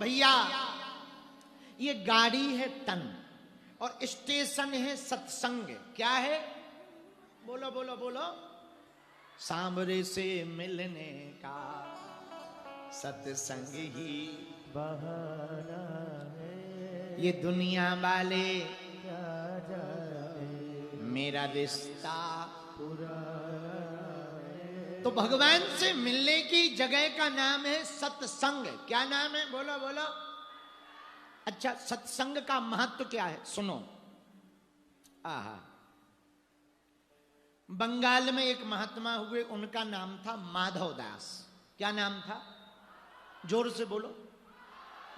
भैया ये गाड़ी है तन और स्टेशन है सत्संग। क्या है? बोलो बोलो बोलो। सांवरे से मिलने का सत्संग ही बहाना है, ये दुनिया वाले क्या जाने मेरा रिश्ता पुराना है। तो भगवान से मिलने की जगह का नाम है सत्संग। क्या नाम है? बोलो बोलो। अच्छा, सत्संग का महत्व क्या है? सुनो। आहा, बंगाल में एक महात्मा हुए, उनका नाम था माधव दास। क्या नाम था? जोर से बोलो।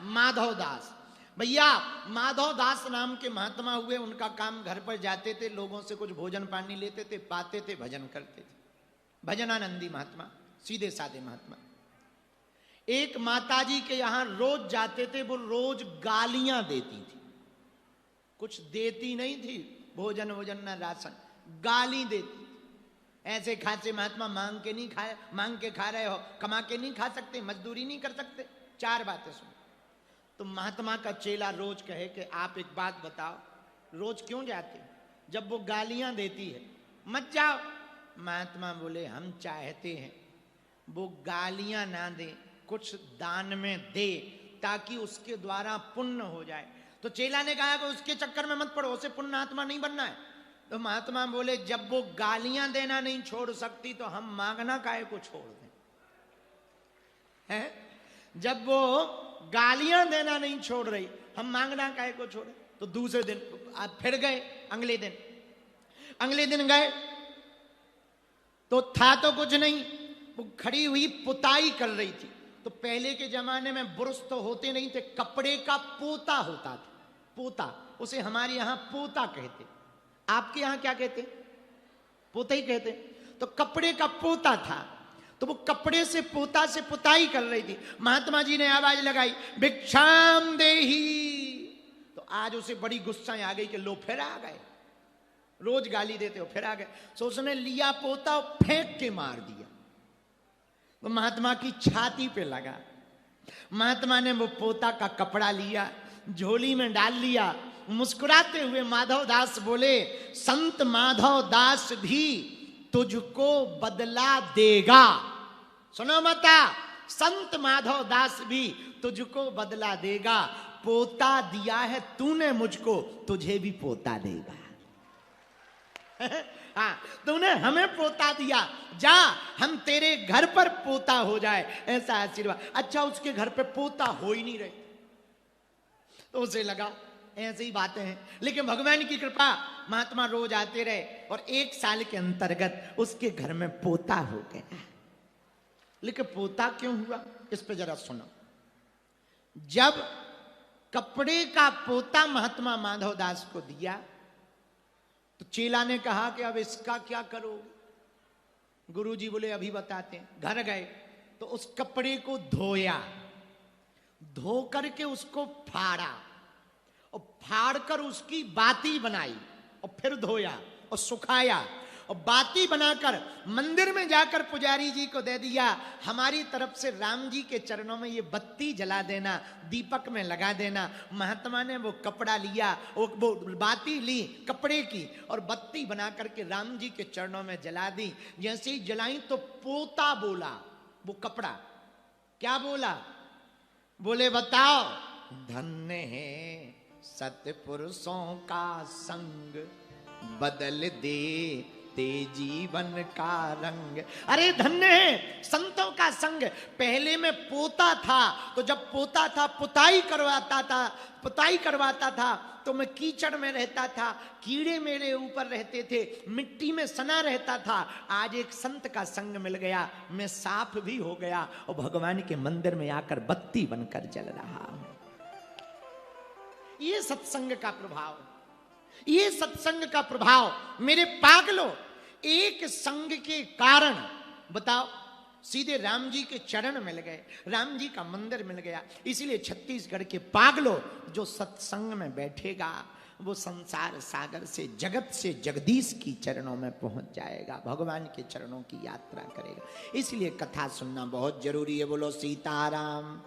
माधव दास। भैया माधव दास नाम के महात्मा हुए, उनका काम घर पर जाते थे, लोगों से कुछ भोजन पानी लेते थे, पाते थे, भजन करते थे। भजनानंदी महात्मा, सीधे साधे महात्मा। एक माताजी के यहां रोज जाते थे, वो रोज गालियां देती थी। कुछ देती नहीं थी, भोजन वोजन ना राशन, गाली देती। ऐसे खासे महात्मा मांग के नहीं खाए, मांग के खा रहे हो, कमा के नहीं खा सकते, मजदूरी नहीं कर सकते। चार बातें सुन। तो महात्मा का चेला रोज कहे कि आप एक बात बताओ, रोज क्यों जाते हो? जब वो गालियां देती है मत जाओ। महात्मा बोले हम चाहते हैं वो गालियां ना दे, कुछ दान में दे, ताकि उसके द्वारा पुण्य हो जाए। तो चेला ने कहा कि उसके चक्कर में मत पड़ो, उसे पुण्य आत्मा नहीं बनना है। तो महात्मा बोले जब वो गालियां देना नहीं छोड़ सकती तो हम मांगना काहे को छोड़ दें? हैं? जब वो गालियां देना नहीं छोड़ रही, हम मांगना काहे को छोड़े? तो दूसरे दिन आप फिर गए। अगले दिन गए तो था तो कुछ नहीं, वो खड़ी हुई पुताई कर रही थी। तो पहले के जमाने में बुरुश तो होते नहीं थे, कपड़े का पोता होता था। पोता, उसे हमारे यहां पोता कहते, आपके यहां क्या कहते? पोता ही कहते। तो कपड़े का पोता था, तो वो कपड़े से पोता से पुताई कर रही थी। महात्मा जी ने आवाज लगाई भिक्षाम देही। तो आज उसे बड़ी गुस्सा आ गई कि लो फिर आ गए, रोज गाली देते हो, फिर आ गए। सो उसने लिया पोता और फेंक के मार दिया। तो महात्मा की छाती पे लगा। महात्मा ने वो पोता का कपड़ा लिया, झोली में डाल लिया। मुस्कुराते हुए माधव दास बोले संत माधव दास भी तुझको बदला देगा। सुनो मता, संत माधव दास भी तुझको बदला देगा। पोता दिया है तूने मुझको, तुझे भी पोता देगा। हाँ, तूने हमें पोता दिया, जा हम तेरे घर पर पोता हो जाए, ऐसा आशीर्वाद। अच्छा, उसके घर पे पोता हो ही नहीं रहे, तो उसे लगा ऐसी ही बातें हैं। लेकिन भगवान की कृपा, महात्मा रोज आते रहे और 1 साल के अंतर्गत उसके घर में पोता हो गया। लेकिन पोता क्यों हुआ, इस पे जरा सुनो। जब कपड़े का पोता महात्मा माधव दास को दिया तो चेला ने कहा कि अब इसका क्या करोगे? गुरुजी बोले अभी बताते हैं। घर गए तो उस कपड़े को धोया, धो करके उसको फाड़ा और फाड़ कर उसकी बाती बनाई और फिर धोया और सुखाया और बाती बनाकर मंदिर में जाकर पुजारी जी को दे दिया। हमारी तरफ से राम जी के चरणों में ये बत्ती जला देना, दीपक में लगा देना। महात्मा ने वो कपड़ा लिया, वो बाती ली कपड़े की और बत्ती बना करके राम जी के चरणों में जला दी। जैसे ही जलाई तो पोता बोला, वो कपड़ा क्या बोले बताओ, धन्य है सतपुरुषों का संग, बदल दे ते जीवन का रंग। अरे धन्य है संतों का संग। पहले में पोता था, तो जब पोता था पुताई करवाता था तो मैं कीचड़ में रहता था, कीड़े मेरे ऊपर रहते थे, मिट्टी में सना रहता था। आज एक संत का संग मिल गया, मैं साफ भी हो गया और भगवान के मंदिर में आकर बत्ती बनकर जल रहा हूं। ये सत्संग का प्रभाव, ये सत्संग का प्रभाव। मेरे पागलों, एक संग के कारण बताओ सीधे राम जी के चरण मिल गए, राम जी का मंदिर मिल गया। इसीलिए छत्तीसगढ़ के पागलों, जो सत्संग में बैठेगा वो संसार सागर से, जगत से जगदीश की चरणों में पहुंच जाएगा, भगवान के चरणों की यात्रा करेगा। इसलिए कथा सुनना बहुत जरूरी है। बोलो सीताराम।